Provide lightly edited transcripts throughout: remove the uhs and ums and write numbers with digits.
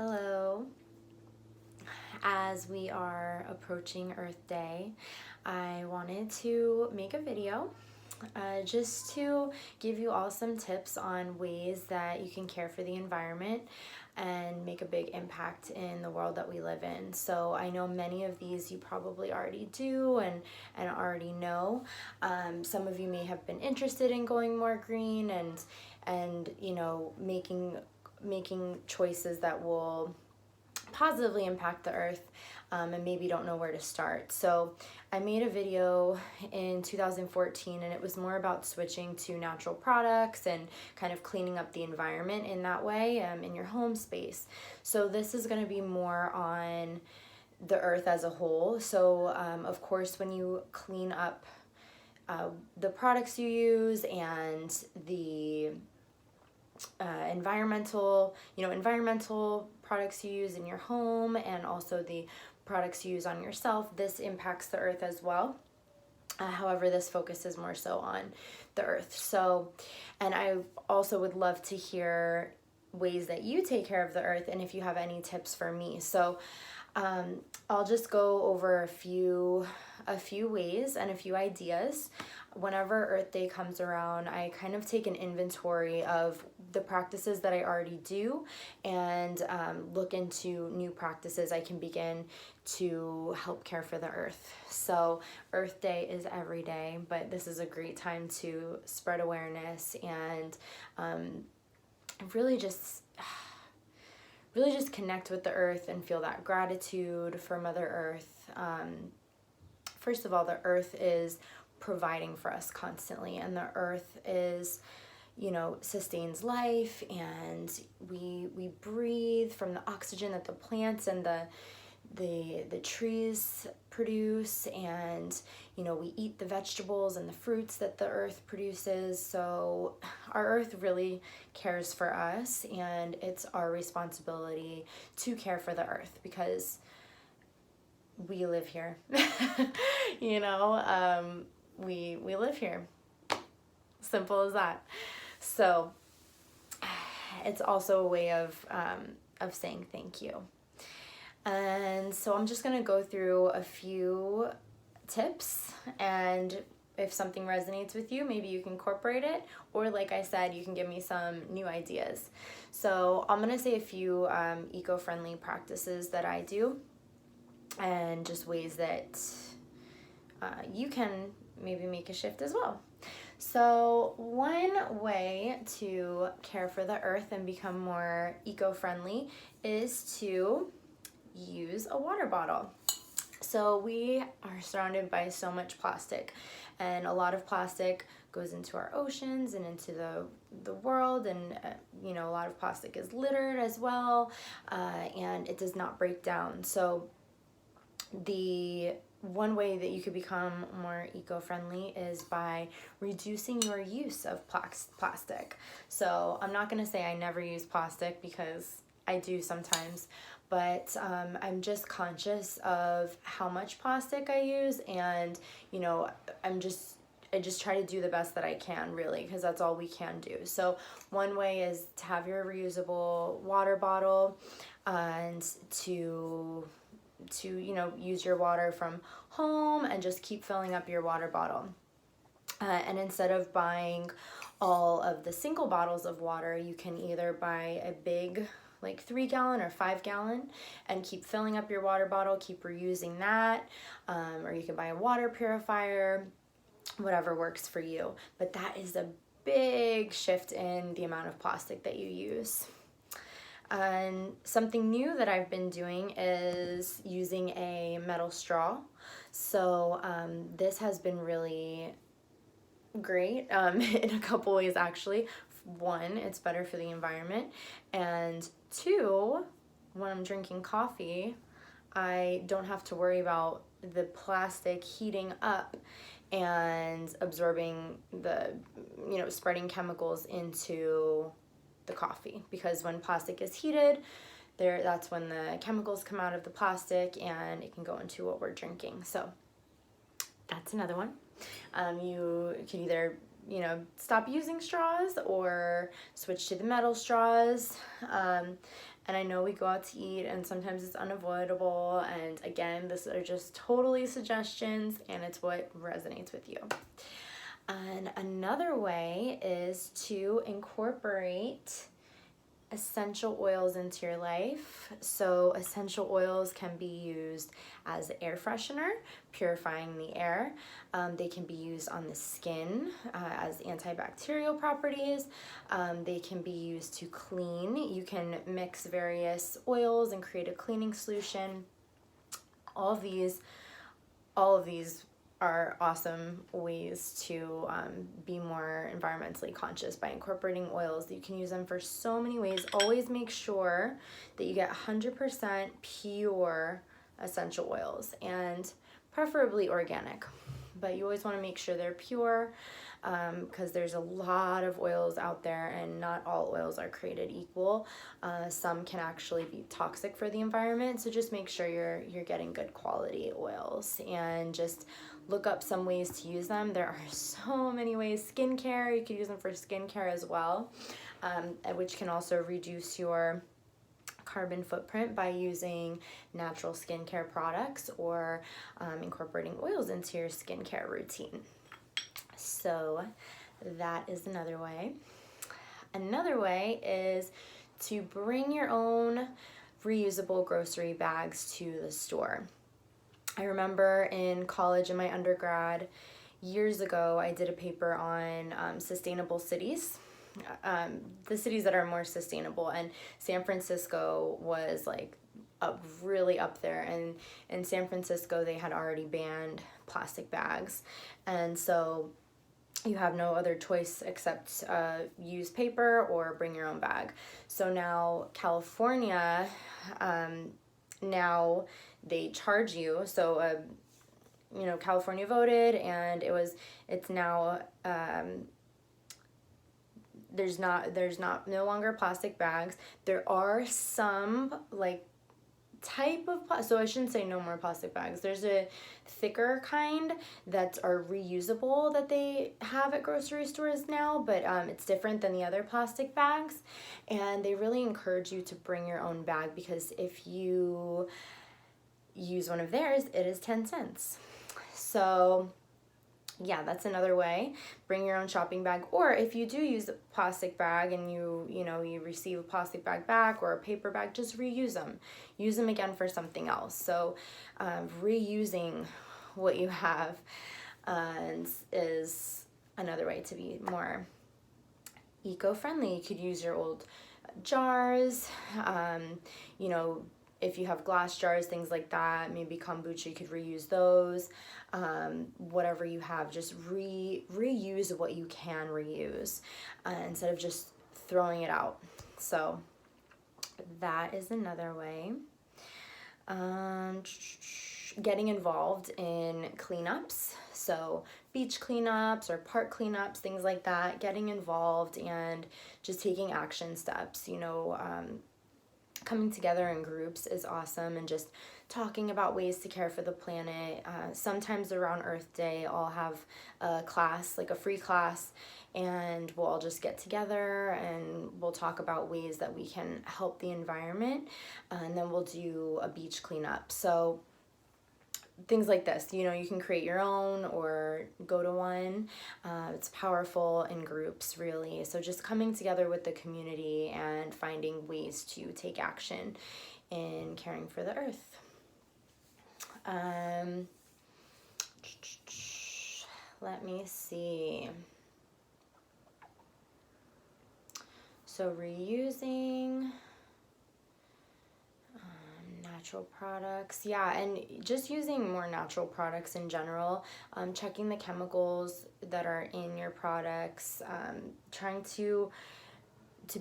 Hello. As we are approaching Earth Day, I wanted to make a video just to give you all some tips on ways that you can care for the environment and make a big impact in the world that we live in. So I know many of these you probably already do and already know. Some of you may have been interested in going more green and making choices that will positively impact the earth, and maybe don't know where to start. So I made a video in 2014 and it was more about switching to natural products and kind of cleaning up the environment in that way, in your home space. So this is going to be more on the earth as a whole. So of course, when you clean up the products you use and the environmental products you use in your home, and also the products you use on yourself, this impacts the earth as well. However, this focuses more so on the earth. So, and I also would love to hear ways that you take care of the earth and if you have any tips for me. So I'll just go over a few ways and a few ideas. Whenever Earth Day comes around, I kind of take an inventory of the practices that I already do and look into new practices I can begin to help care for the earth. So Earth Day is every day, but this is a great time to spread awareness and really just connect with the earth and feel that gratitude for Mother Earth. First of all, the earth is providing for us constantly, and the earth is, sustains life, and we breathe from the oxygen that the plants and the trees produce, and we eat the vegetables and the fruits that the earth produces. So our earth really cares for us, and it's our responsibility to care for the earth because we live here. We live here. Simple as that. So it's also a way of saying thank you. And so I'm just gonna go through a few tips, and if something resonates with you, maybe you can incorporate it, or like I said, you can give me some new ideas. So I'm gonna say a few eco-friendly practices that I do, and just ways that you can maybe make a shift as well. So one way to care for the earth and become more eco-friendly is to use a water bottle. So we are surrounded by so much plastic, and a lot of plastic goes into our oceans and into the world, and a lot of plastic is littered as well, and it does not break down. So the one way that you could become more eco-friendly is by reducing your use of plastic. So I'm not going to say I never use plastic, because I do sometimes, but I'm just conscious of how much plastic I use, and I just try to do the best that I can, really, because that's all we can do. So one way is to have your reusable water bottle, and to use your water from home and just keep filling up your water bottle. And instead of buying all of the single bottles of water, you can either buy a big, like 3-gallon or 5-gallon, and keep filling up your water bottle, keep reusing that, or you can buy a water purifier, whatever works for you. But that is a big shift in the amount of plastic that you use. And something new that I've been doing is using a metal straw. So this has been really great in a couple ways, actually. One, it's better for the environment, and two, when I'm drinking coffee, I don't have to worry about the plastic heating up and absorbing spreading chemicals into the coffee, because when plastic is heated, that's when the chemicals come out of the plastic and it can go into what we're drinking. So that's another one. You can either stop using straws or switch to the metal straws. And I know we go out to eat and sometimes it's unavoidable. And again, these are just totally suggestions and it's what resonates with you. And another way is to incorporate essential oils into your life. So essential oils can be used as air freshener, purifying the air. They can be used on the skin as antibacterial properties. They can be used to clean. You can mix various oils and create a cleaning solution. All of these are awesome ways to be more environmentally conscious by incorporating oils. You can use them for so many ways. Always make sure that you get 100% pure essential oils and preferably organic. But you always want to make sure they're pure because there's a lot of oils out there and not all oils are created equal. Some can actually be toxic for the environment, so just make sure you're getting good quality oils and just look up some ways to use them. There are so many ways. Skincare, you could use them for skincare as well, which can also reduce your carbon footprint by using natural skincare products or incorporating oils into your skincare routine. So that is another way. Another way is to bring your own reusable grocery bags to the store. I remember in college, in my undergrad, years ago, I did a paper on sustainable cities, the cities that are more sustainable, and San Francisco was like really up there. And in San Francisco, they had already banned plastic bags, and so you have no other choice except use paper or bring your own bag. So now California, now they charge you. So California voted, and it's now there's no longer plastic bags. There are some like type of so I shouldn't say no more plastic bags. There's a thicker kind that are reusable that they have at grocery stores now, but it's different than the other plastic bags, and they really encourage you to bring your own bag because if you use one of theirs, it is 10 cents. So yeah, that's another way. Bring your own shopping bag, or if you do use a plastic bag and you receive a plastic bag back or a paper bag, just reuse them. Use them again for something else. So reusing what you have is another way to be more eco-friendly. You could use your old jars, if you have glass jars, things like that, maybe kombucha, you could reuse those. Whatever you have, just reuse what you can reuse instead of just throwing it out. So that is another way. Getting involved in cleanups, so beach cleanups or park cleanups, things like that. Getting involved and just taking action steps, coming together in groups is awesome, and just talking about ways to care for the planet. Sometimes around Earth Day, I'll have a class, like a free class, and we'll all just get together and we'll talk about ways that we can help the environment, and then we'll do a beach cleanup. So things like this, you can create your own or go to one. It's powerful in groups, really. So just coming together with the community and finding ways to take action in caring for the earth. Let me see. So reusing natural products, yeah, and just using more natural products in general, checking the chemicals that are in your products, trying to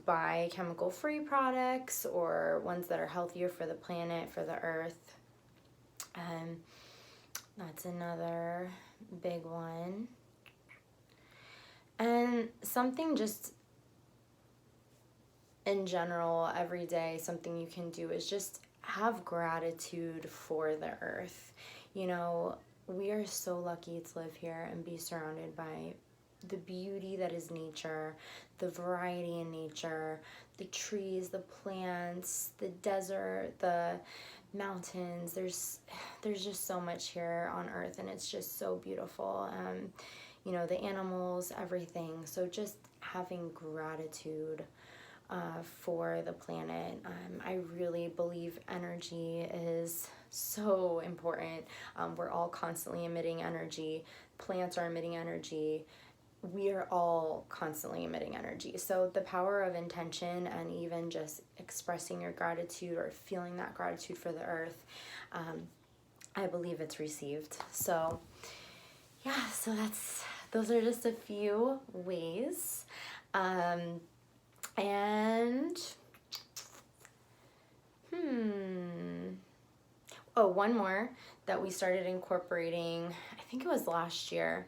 buy chemical-free products or ones that are healthier for the planet, for the earth. That's another big one. And something just in general, every day, something you can do is just have gratitude for the earth. We are so lucky to live here and be surrounded by the beauty that is nature, the variety in nature, the trees, the plants, the desert, the mountains. There's just so much here on earth, and it's just so beautiful. You know, the animals, everything. So just having gratitude for the planet. I really believe energy is so important. We're all constantly emitting energy. Plants are emitting energy. We are all constantly emitting energy. So the power of intention and even just expressing your gratitude or feeling that gratitude for the earth, I believe it's received. So yeah, so those are just a few ways. And oh, one more that we started incorporating, I think it was last year,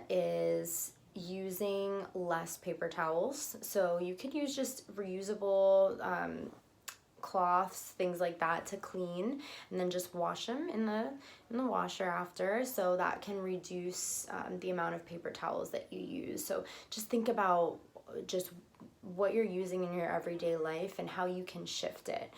is using less paper towels. So you could use just reusable cloths, things like that, to clean, and then just wash them in the washer after. So that can reduce the amount of paper towels that you use. So just think about just what you're using in your everyday life and how you can shift it.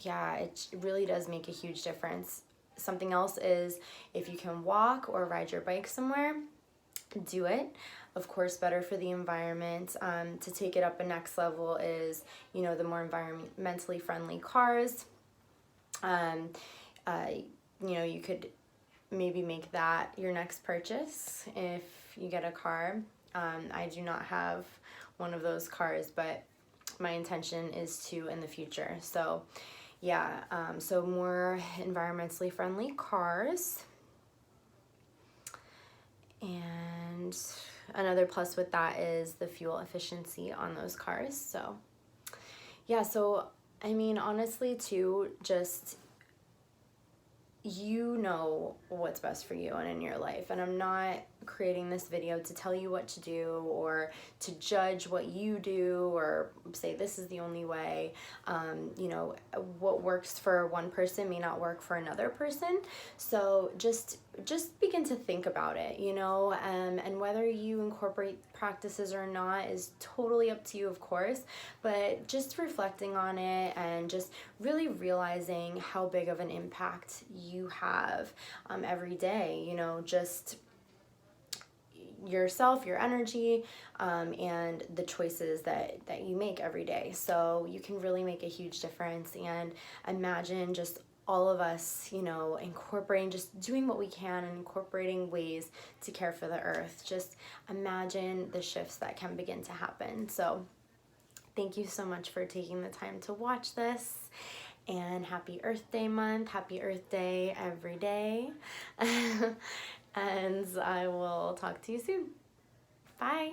Yeah, it really does make a huge difference. Something else is, if you can walk or ride your bike somewhere, do it. Of course, better for the environment. To take it up a next level is, you know, the more environmentally friendly cars. You know, you could maybe make that your next purchase if you get a car. I do not have one of those cars, but my intention is to in the future. So yeah, so more environmentally friendly cars. And another plus with that is the fuel efficiency on those cars. So yeah, so I mean, honestly too, just, you know what's best for you and in your life. And I'm not creating this video to tell you what to do or to judge what you do or say this is the only way. You know, what works for one person may not work for another person. So just begin to think about it, you know, and whether you incorporate practices or not is totally up to you, of course, but just reflecting on it and just really realizing how big of an impact you have every day, you know, just yourself, your energy, and the choices that you make every day. So you can really make a huge difference. And imagine just all of us, you know, incorporating, just doing what we can and incorporating ways to care for the earth. Just imagine the shifts that can begin to happen. So thank you so much for taking the time to watch this. And happy Earth Day month. Happy Earth Day every day. And I will talk to you soon. Bye.